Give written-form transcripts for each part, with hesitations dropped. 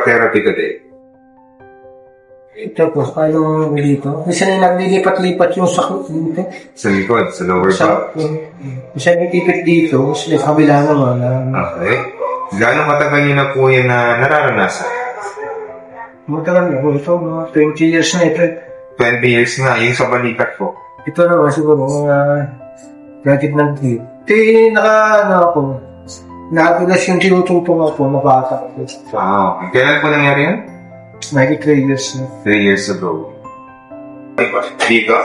therapy today? Ito po, paano dito? Kasi naglilipat-lipat yung sakit dito. Sa likod, sa lower back. Kasi nagtipit dito, sa kabila naman. Okay. Gaano matagal niyo na po yan na nararanasan? Matagal na po ito, mga 20 years na ito. 20 years na, yung sa balikat po. Ito naman siguro, mga 2019. Ito yung ako, nagulas yung tinututong ako, mabata ko. Wow. Kailan po nangyari yan? 93 years na. 3 years ago. Dito?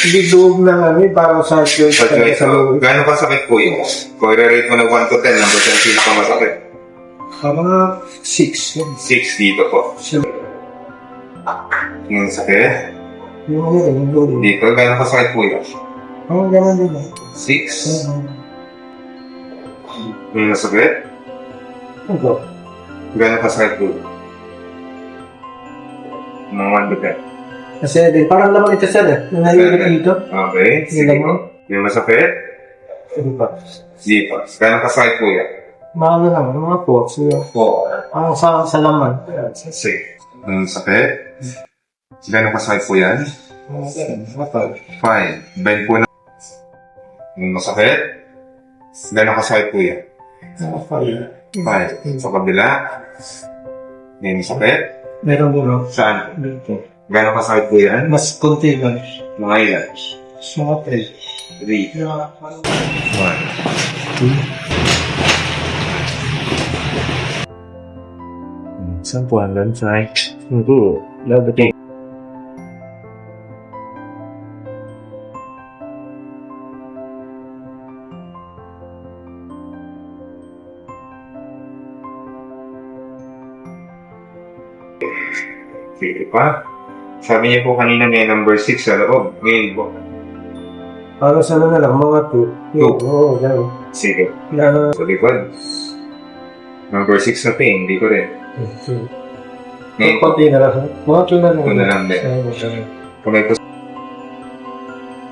Hindi loob na namin, parang sa church. Okay, so, gaano kasakit po yun? Kung i-rate mo na 1 to 10, number 10 feel pa masakit? Mga 6. 6 dito po. Yung sakit? Yung loob. Dito, gaano kasakit po yun? Ganun din. 6? Yung sakit? Ano? Gaano kasakit po yun? Mga 1 to 10. Kasi parang naman ito sir nangyayari dito. Okay, sige po. Yung masakit? Dito. Gaano kasakit po yan? Mga naman, mga po. Ang sa laman. Sige. Yung sakit? Gaano kasakit po yan? 5. Bend po na. Yung masakit? Gaano kasakit po yan? 5. Sa kabila? Yung sakit? Meron buro. Saan? Dito. Gano'ng kasakit po yan? Mas konti lang. Mga ilan? Mga 3. 3. 1. Saan po ang lansay? Hindi. Love it. Sige pa. Sabi niyo po kanina may number 6 sa loob. Ngayon po. Para sa na lang, mga 2. Oo, gano'n. Sige. Na, Sa likod. Number 6 na pain. Hindi ko rin. Ngayon po. konti na lang. Mga 2 na lang. 2 na lang din. Kung may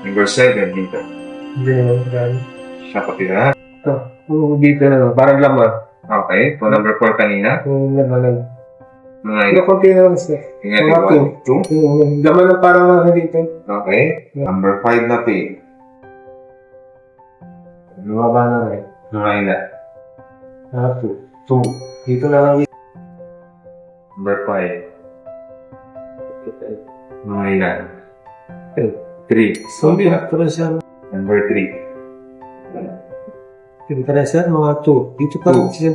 number 7 dito. Hindi naman gano'n. Sa kapila. Ito. Dito na lang. Parang laman. Okay. Kung number 4 kanina. Yung laman lang. Mga Pero konti na lang siya. Mga 2. 2. Laman lang parang dito. Okay. Number 5 na pain. Lumaba na rin. Mga ilan. 2. Dito na lang. Number 5. Mga ilan. 3. So, dito na siya. Number 3. Dito na siya, mga 2. Dito pa rin siya.